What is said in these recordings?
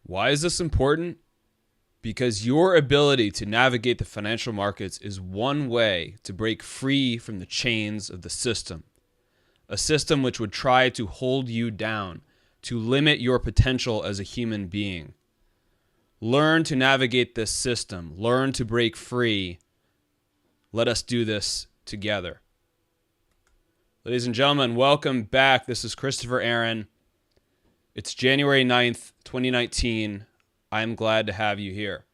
Why is this important? Because your ability to navigate the financial markets is one way to break free from the chains of the system, a system which would try to hold you down, to limit your potential as a human being. Learn to navigate this system. Learn to break free. Let us do this together. Ladies and gentlemen, welcome back. This is Christopher Aaron. It's January 9th, 2019. I'm glad to have you here.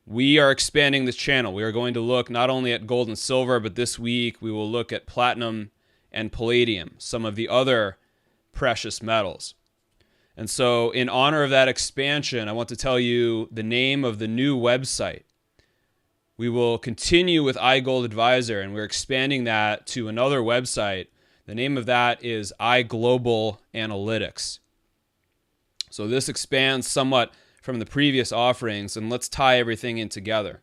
We are expanding this channel. We are going to look not only at gold and silver, but this week we will look at platinum and palladium, some of the other precious metals. And so in honor of that expansion, I want to tell you the name of the new website. We will continue with iGold Advisor, and we're expanding that to another website. The name of that is iGlobal Analytics. So this expands somewhat from the previous offerings, and let's tie everything in together.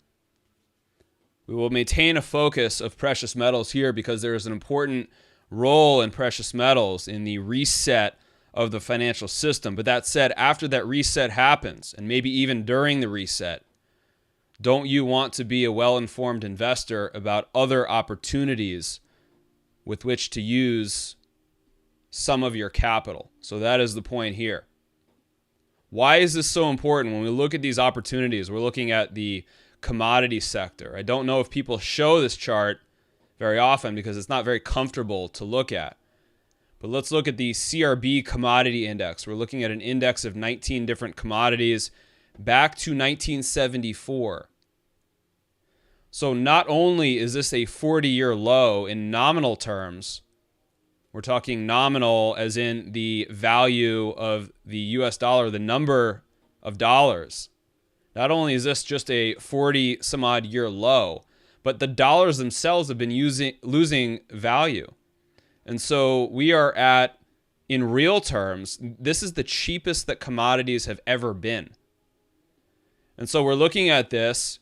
We will maintain a focus of precious metals here because there is an important role in precious metals in the reset of the financial system. But that said, after that reset happens, and maybe even during the reset, don't you want to be a well-informed investor about other opportunities with which to use some of your capital? So that is the point here. Why is this so important? When we look at these opportunities, we're looking at the commodity sector. I don't know if people show this chart very often because it's not very comfortable to look at. But let's look at the CRB commodity index. We're looking at an index of 19 different commodities back to 1974. So not only is this a 40-year low in nominal terms, we're talking nominal as in the value of the US dollar, the number of dollars. Not only is this just a 40 some odd year low, but the dollars themselves have been losing value. And so we are at, in real terms, this is the cheapest that commodities have ever been. And so we're looking at this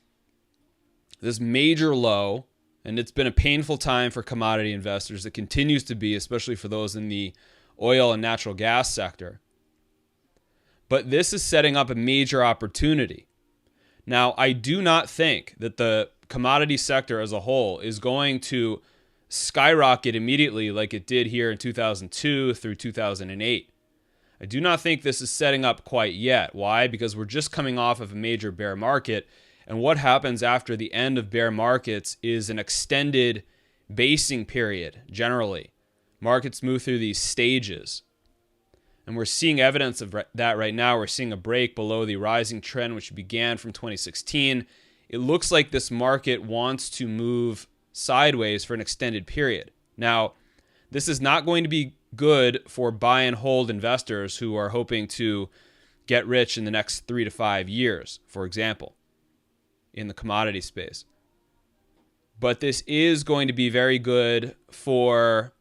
major low, and it's been a painful time for commodity investors. It continues to be, especially for those in the oil and natural gas sector. But this is setting up a major opportunity. Now, I do not think that the commodity sector as a whole is going to skyrocket immediately like it did here in 2002 through 2008. I do not think this is setting up quite yet. Why? Because we're just coming off of a major bear market. And what happens after the end of bear markets is an extended basing period, generally. Markets move through these stages. And we're seeing evidence of that right now. We're seeing a break below the rising trend, which began from 2016. It looks like this market wants to move sideways for an extended period. Now, this is not going to be good for buy and hold investors who are hoping to get rich in the next 3 to 5 years, for example, in the commodity space. But this is going to be very good for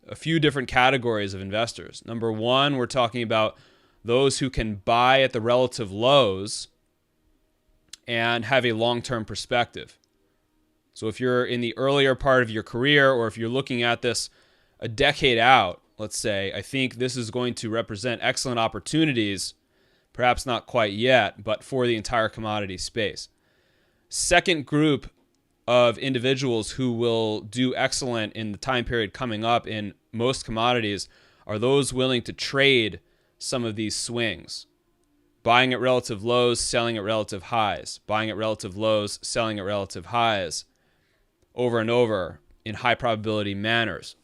a few different categories of investors. Number one, we're talking about those who can buy at the relative lows and have a long-term perspective. So if you're in the earlier part of your career, or if you're looking at this a decade out, let's say, I think this is going to represent excellent opportunities, perhaps not quite yet, but for the entire commodity space. Second group of individuals who will do excellent in the time period coming up in most commodities are those willing to trade some of these swings. Buying at relative lows, selling at relative highs. Buying at relative lows, selling at relative highs. Over and over in high probability manners.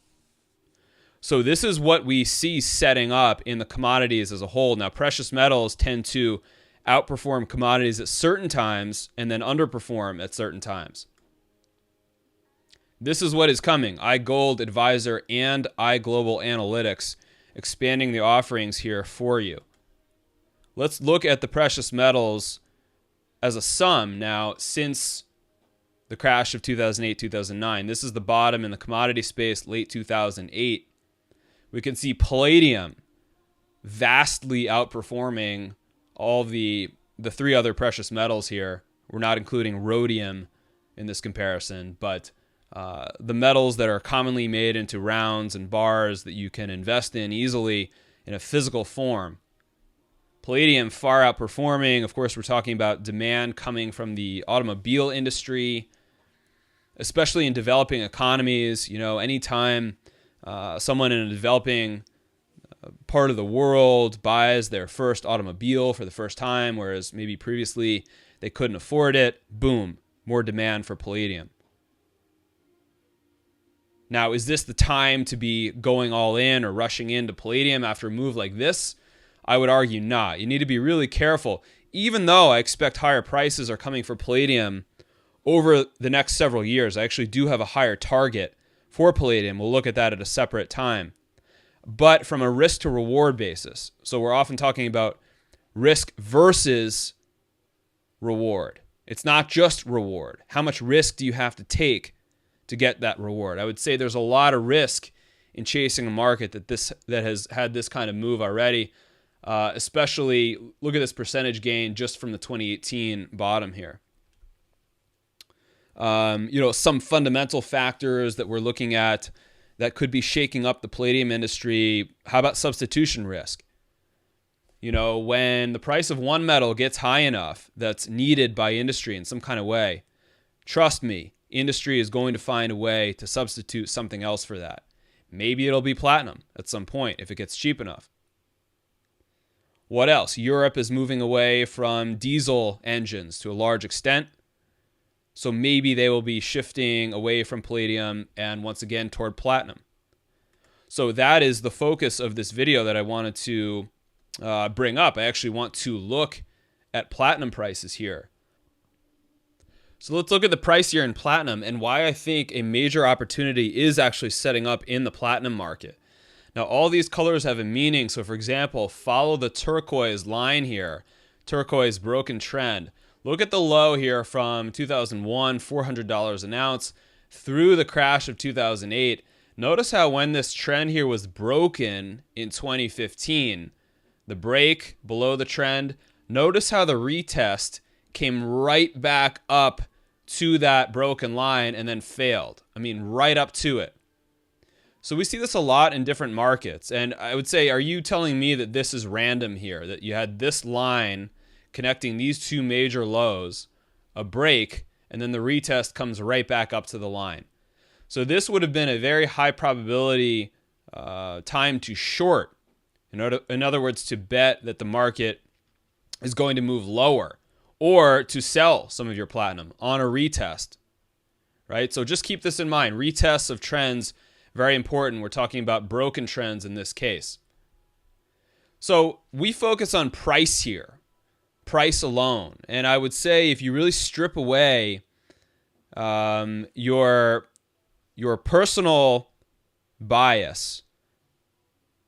So this is what we see setting up in the commodities as a whole. Now, precious metals tend to outperform commodities at certain times and then underperform at certain times. This is what is coming. iGold Advisor and iGlobal Analytics expanding the offerings here for you. Let's look at the precious metals as a sum now since the crash of 2008, 2009. This is the bottom in the commodity space, late 2008. We can see palladium vastly outperforming all the three other precious metals here. We're not including rhodium in this comparison, but the metals that are commonly made into rounds and bars that you can invest in easily in a physical form. Palladium far outperforming. Of course, we're talking about demand coming from the automobile industry, especially in developing economies. You know, anytime someone in a developing part of the world buys their first automobile for the first time, whereas maybe previously they couldn't afford it, boom, more demand for palladium. Now, is this the time to be going all in or rushing into palladium after a move like this? I would argue not. You need to be really careful. Even though I expect higher prices are coming for palladium over the next several years, I actually do have a higher target for palladium. We'll look at that at a separate time. But from a risk to reward basis. So we're often talking about risk versus reward. It's not just reward. How much risk do you have to take to get that reward? I would say there's a lot of risk in chasing a market that has had this kind of move already. Especially, look at this percentage gain just from the 2018 bottom here. Some fundamental factors that we're looking at that could be shaking up the palladium industry. How about substitution risk? You know, when the price of one metal gets high enough that's needed by industry in some kind of way, trust me, industry is going to find a way to substitute something else for that. Maybe it'll be platinum at some point if it gets cheap enough. What else? Europe is moving away from diesel engines to a large extent. So maybe they will be shifting away from palladium and once again toward platinum. So that is the focus of this video that I wanted to bring up. I actually want to look at platinum prices here. So let's look at the price here in platinum and why I think a major opportunity is actually setting up in the platinum market. Now, all these colors have a meaning. So for example, follow the turquoise line here, turquoise broken trend. Look at the low here from 2001, $400 an ounce, through the crash of 2008. Notice how when this trend here was broken in 2015, the break below the trend, notice how the retest came right back up to that broken line and then failed. I mean, right up to it. So we see this a lot in different markets. And I would say, are you telling me that this is random here, that you had this line connecting these two major lows, a break, and then the retest comes right back up to the line? So this would have been a very high probability time to short. In other words, to bet that the market is going to move lower, or to sell some of your platinum on a retest, right? So just keep this in mind. Retests of trends, very important. We're talking about broken trends in this case. So we focus on price here. Price alone. And I would say if you really strip away your personal bias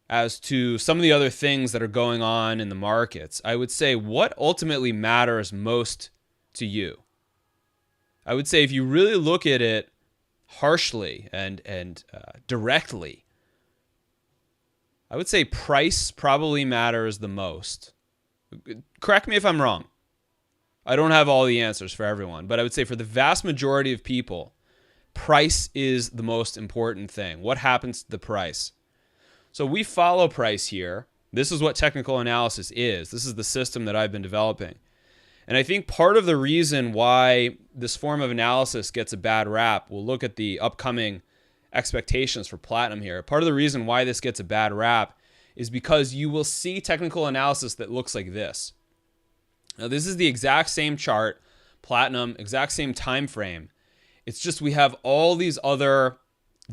as to some of the other things that are going on in the markets, I would say what ultimately matters most to you. I would say if you really look at it harshly and directly, I would say price probably matters the most. Correct me if I'm wrong. I don't have all the answers for everyone, but I would say for the vast majority of people, price is the most important thing. What happens to the price? So we follow price here. This is what technical analysis is. This is the system that I've been developing. And I think part of the reason why this form of analysis gets a bad rap, we'll look at the upcoming expectations for platinum here. Part of the reason why this gets a bad rap is because you will see technical analysis that looks like this. Now, this is the exact same chart, platinum, exact same time frame. It's just we have all these other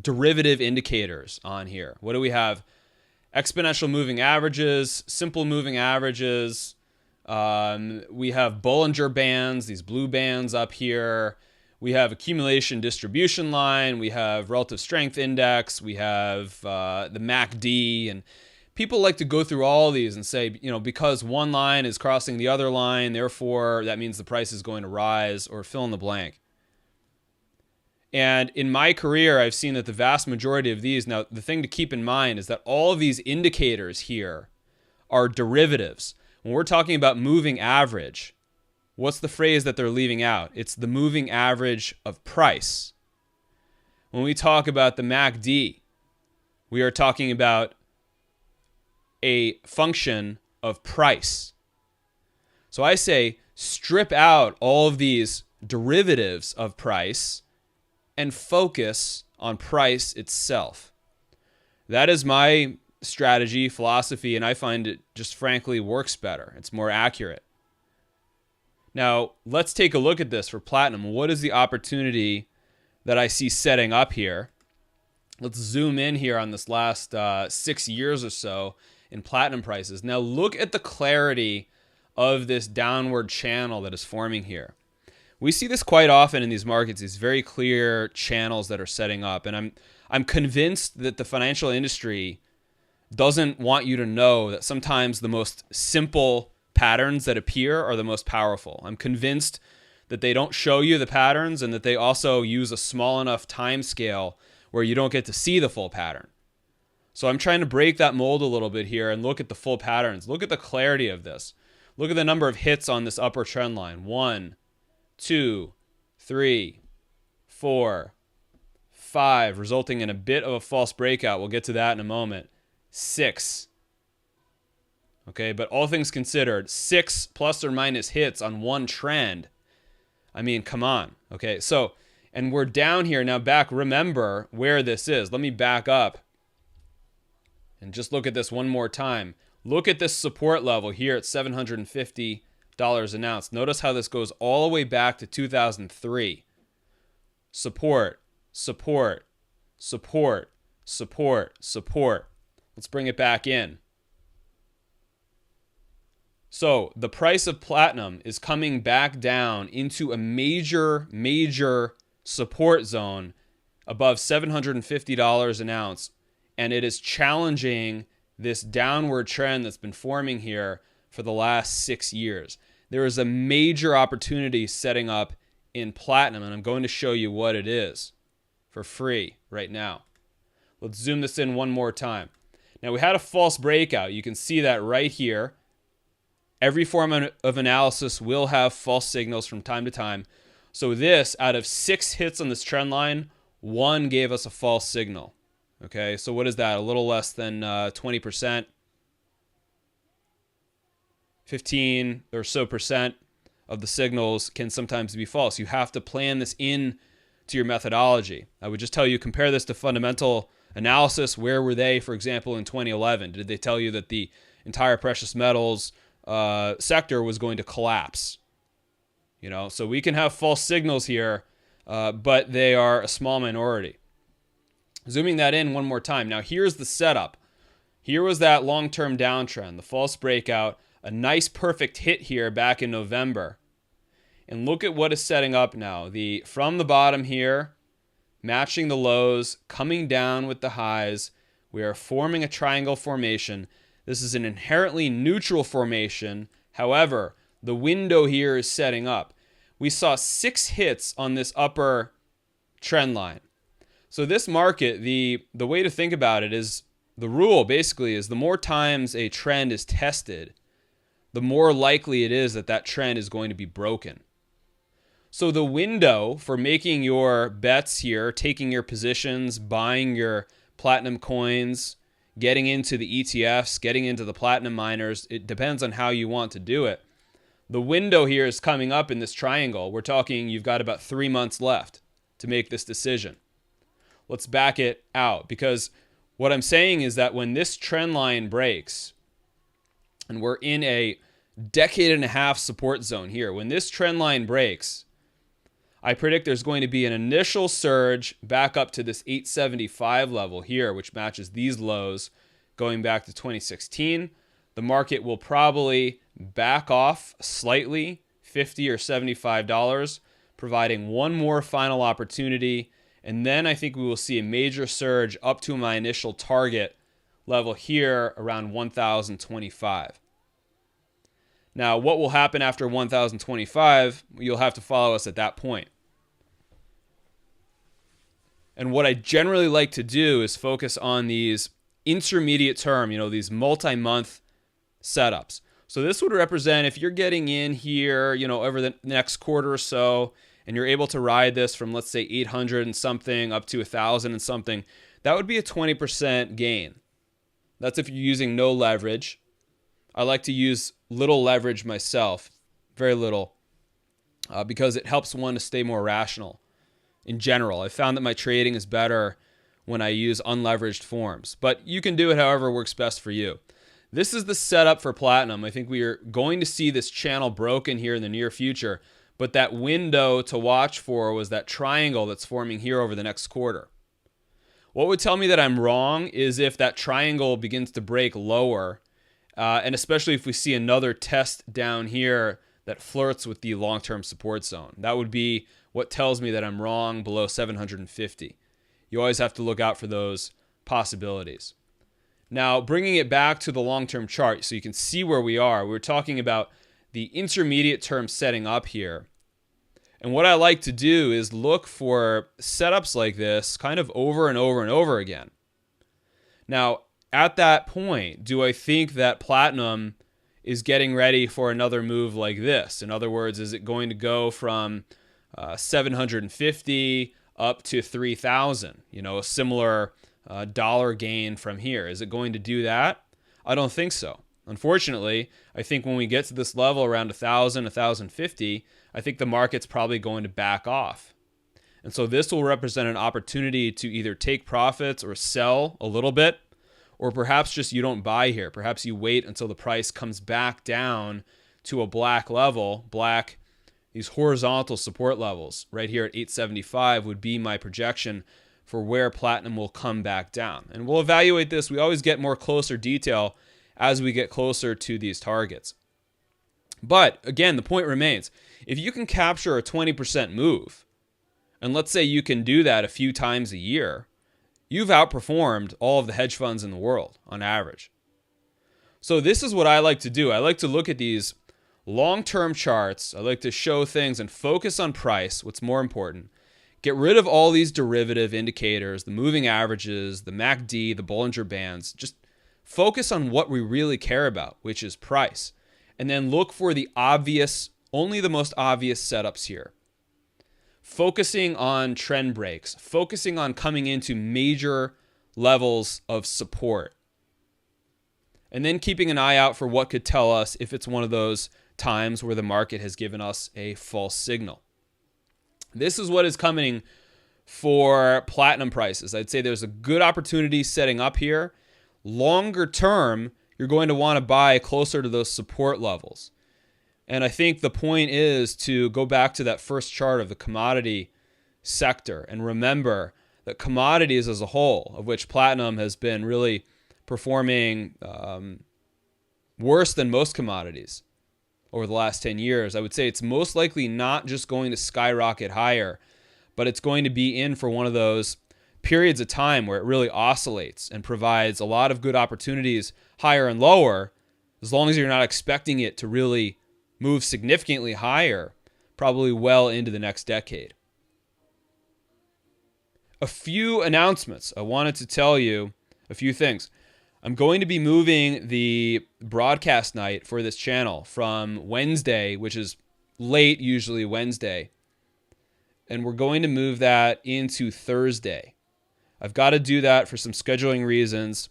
derivative indicators on here. What do we have? Exponential moving averages, simple moving averages. We have Bollinger Bands, these blue bands up here. We have accumulation distribution line. We have relative strength index. We have the MACD. And people like to go through all these and say, because one line is crossing the other line, therefore that means the price is going to rise, or fill in the blank. And in my career, I've seen that the vast majority of these, now the thing to keep in mind is that all of these indicators here are derivatives. When we're talking about moving average, what's the phrase that they're leaving out? It's the moving average of price. When we talk about the MACD, we are talking about a function of price. So I say strip out all of these derivatives of price and focus on price itself. That is my strategy, philosophy, and I find it just frankly works better. It's more accurate. Now, let's take a look at this for platinum. What is the opportunity that I see setting up here? Let's zoom in here on this last 6 years or so in platinum prices. Now, look at the clarity of this downward channel that is forming here. We see this quite often in these markets, these very clear channels that are setting up. And I'm convinced that the financial industry doesn't want you to know that sometimes the most simple patterns that appear are the most powerful. I'm convinced that they don't show you the patterns and that they also use a small enough time scale where you don't get to see the full pattern. So I'm trying to break that mold a little bit here and look at the full patterns. Look at the clarity of this. Look at the number of hits on this upper trend line. 1, 2, 3, 4, 5, resulting in a bit of a false breakout. We'll get to that in a moment. 6. Okay, but all things considered, 6 plus or minus hits on one trend. I mean, come on. Okay, so, and we're down here now back. Remember where this is. Let me back up and just look at this one more time. Look at this support level here at $750 an ounce. Notice how this goes all the way back to 2003. Support, support, support, support, support. Let's bring it back in. So the price of platinum is coming back down into a major support zone above $750 an ounce. And it is challenging this downward trend that's been forming here for the last 6 years. There is a major opportunity setting up in platinum, and I'm going to show you what it is for free right now. Let's zoom this in one more time. Now, we had a false breakout. You can see that right here. Every form of analysis will have false signals from time to time. So this, out of 6 hits on this trend line, 1 gave us a false signal. Okay, so what is that? A little less than 20%. 15 or so percent of the signals can sometimes be false. You have to plan this in to your methodology. I would just tell you, compare this to fundamental analysis. Where were they, for example, in 2011? Did they tell you that the entire precious metals sector was going to collapse? You know, so we can have false signals here, but they are a small minority. Zooming that in one more time. Now, here's the setup. Here was that long-term downtrend, the false breakout, a nice perfect hit here back in November. And look at what is setting up now. From the bottom here, matching the lows, coming down with the highs. We are forming a triangle formation. This is an inherently neutral formation. However, the window here is setting up. We saw 6 hits on this upper trend line. So this market, the way to think about it is, the rule basically is the more times a trend is tested, the more likely it is that that trend is going to be broken. So the window for making your bets here, taking your positions, buying your platinum coins, getting into the ETFs, getting into the platinum miners, it depends on how you want to do it. The window here is coming up in this triangle. We're talking you've got about 3 months left to make this decision. Let's back it out, because what I'm saying is that when this trend line breaks, and we're in a 1.5 decade support zone here, when this trend line breaks, I predict there's going to be an initial surge back up to this 875 level here, which matches these lows going back to 2016. The market will probably back off slightly, $50 or $75, providing one more final opportunity. And then I think we will see a major surge up to my initial target level here around 1,025. Now, what will happen after 1,025? You'll have to follow us at that point. And what I generally like to do is focus on these intermediate term, these multi-month setups. So this would represent if you're getting in here, over the next quarter or so, and you're able to ride this from, let's say, 800 and something up to 1,000 and something, that would be a 20% gain. That's if you're using no leverage. I like to use little leverage myself. very little, because it helps one to stay more rational in general. I found that my trading is better when I use unleveraged forms, but you can do it however works best for you. This is the setup for platinum. I think we are going to see this channel broken here in the near future, but that window to watch for was that triangle that's forming here over the next quarter. What would tell me that I'm wrong is if that triangle begins to break lower, and especially if we see another test down here that flirts with the long-term support zone. That would be what tells me that I'm wrong below 750. You always have to look out for those possibilities. Now, bringing it back to the long-term chart so you can see where we are, we're talking about the intermediate term setting up here. And what I like to do is look for setups like this kind of over and over and over again. Now, at that point, do I think that platinum is getting ready for another move like this? In other words, is it going to go from 750 up to 3,000? A similar dollar gain from here. Is it going to do that? I don't think so. Unfortunately, I think when we get to this level around 1,000, 1,050, I think the market's probably going to back off. And so this will represent an opportunity to either take profits or sell a little bit, or perhaps just you don't buy here. Perhaps you wait until the price comes back down to a black level. These horizontal support levels right here at 875 would be my projection for where platinum will come back down. And we'll evaluate this. We always get more closer detail as we get closer to these targets. But again, the point remains, if you can capture a 20% move, and let's say you can do that a few times a year, you've outperformed all of the hedge funds in the world on average. So this is what I like to do. I like to look at these long-term charts. I like to show things and focus on price, what's more important. Get rid of all these derivative indicators, the moving averages, the MACD, the Bollinger Bands. Just focus on what we really care about, which is price. And then look for the obvious, only the most obvious setups here. Focusing on trend breaks, focusing on coming into major levels of support. And then keeping an eye out for what could tell us if it's one of those times where the market has given us a false signal. This is what is coming for platinum prices. I'd say there's a good opportunity setting up here. Longer term, you're going to want to buy closer to those support levels. And I think the point is to go back to that first chart of the commodity sector and remember that commodities as a whole, of which platinum has been really performing worse than most commodities over the last 10 years, I would say it's most likely not just going to skyrocket higher, but it's going to be in for one of those periods of time where it really oscillates and provides a lot of good opportunities higher and lower, as long as you're not expecting it to really move significantly higher, probably well into the next decade. A few announcements. I wanted to tell you a few things. I'm going to be moving the broadcast night for this channel from Wednesday, which is late, usually Wednesday, and we're going to move that into Thursday. I've got to do that for some scheduling reasons,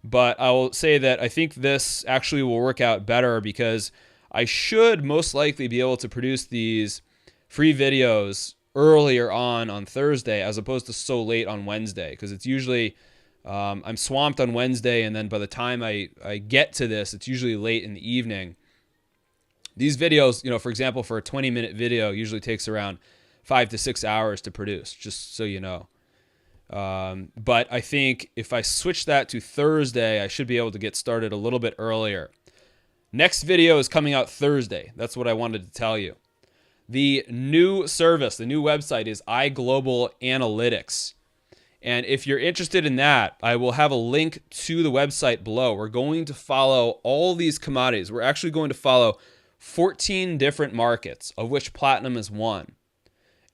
but I will say that I think this actually will work out better because I should most likely be able to produce these free videos earlier on Thursday as opposed to so late on Wednesday, because it's usually I'm swamped on Wednesday, and then by the time I get to this, it's usually late in the evening. These videos, for example, for a 20-minute video usually takes around 5 to 6 hours to produce, just so you know. But I think if I switch that to Thursday, I should be able to get started a little bit earlier. Next video is coming out Thursday. That's what I wanted to tell you. The new service, the new website is iGlobal Analytics. And if you're interested in that, I will have a link to the website below. We're going to follow all these commodities. We're actually going to follow 14 different markets, of which platinum is one.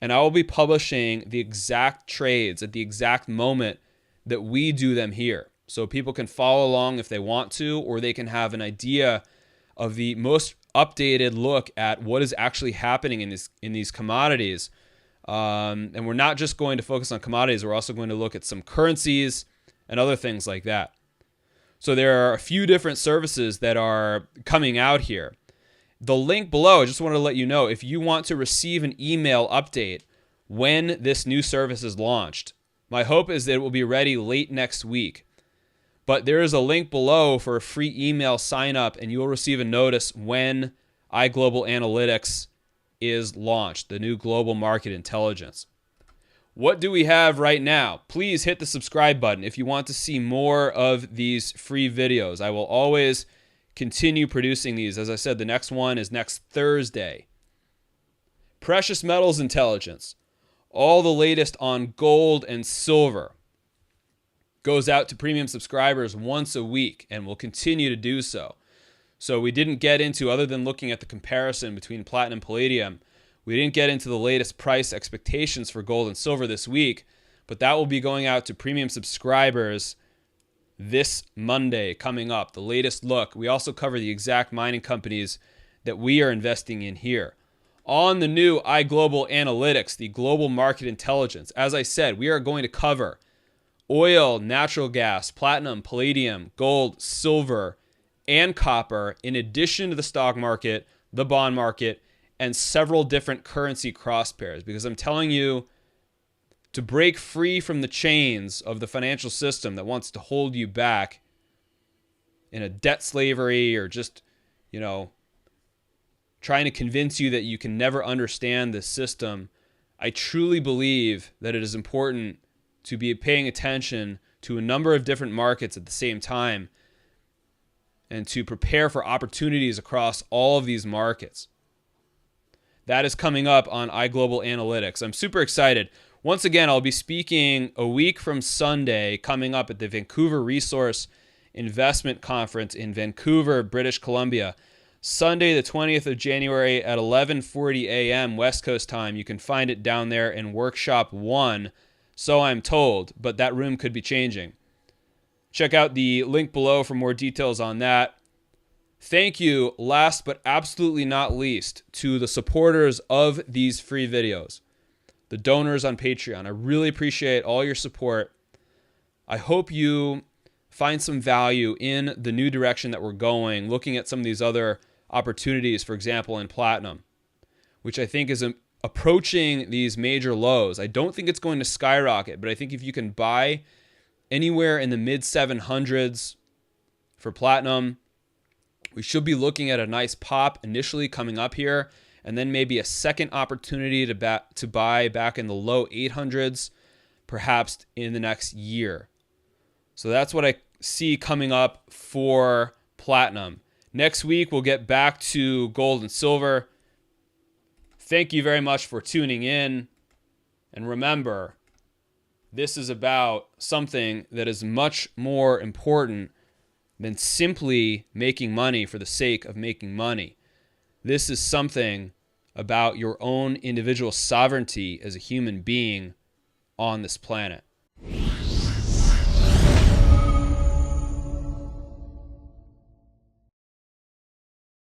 And I will be publishing the exact trades at the exact moment that we do them here. So people can follow along if they want to, or they can have an idea of the most updated look at what is actually happening in these commodities. And we're not just going to focus on commodities. We're also going to look at some currencies and other things like that. So there are a few different services that are coming out here. the link below, I just wanted to let you know, if you want to receive an email update when this new service is launched. My hope is that it will be ready late next week. But there is a link below for a free email sign up, and you will receive a notice when iGlobal Analytics is launched, the new global market intelligence. What do we have right now? Please hit the subscribe button if you want to see more of these free videos. I will always continue producing these. As I said, the next one is next Thursday. Precious metals intelligence. All the latest on gold and silver goes out to premium subscribers once a week and will continue to do so. So we didn't get into, other than looking at the comparison between platinum and palladium, we didn't get into the latest price expectations for gold and silver this week, but that will be going out to premium subscribers this Monday coming up, the latest look. We also cover the exact mining companies that we are investing in here. On the new iGlobal Analytics, the global market intelligence, as I said, we are going to cover oil, natural gas, platinum, palladium, gold, silver, and copper, in addition to the stock market, the bond market, and several different currency cross pairs. Because I'm telling you, to break free from the chains of the financial system that wants to hold you back in a debt slavery, or just, trying to convince you that you can never understand this system, I truly believe that it is important to be paying attention to a number of different markets at the same time and to prepare for opportunities across all of these markets. That is coming up on iGlobal Analytics. I'm super excited. Once again, I'll be speaking a week from Sunday coming up at the Vancouver Resource Investment Conference in Vancouver, British Columbia. Sunday, the 20th of January at 11:40 a.m. West Coast time. You can find it down there in Workshop 1, so I'm told, but that room could be changing. Check out the link below for more details on that. Thank you, last but absolutely not least, to the supporters of these free videos, the donors on Patreon. I really appreciate all your support. I hope you find some value in the new direction that we're going, looking at some of these other opportunities, for example, in platinum, which I think is approaching these major lows. I don't think it's going to skyrocket, but I think if you can buy anywhere in the mid 700s for platinum, we should be looking at a nice pop initially coming up here, and then maybe a second opportunity to buy back in the low 800s, perhaps in the next year. So that's what I see coming up for platinum. Next week, we'll get back to gold and silver. Thank you very much for tuning in. And remember, this is about something that is much more important than simply making money for the sake of making money. This is something about your own individual sovereignty as a human being on this planet.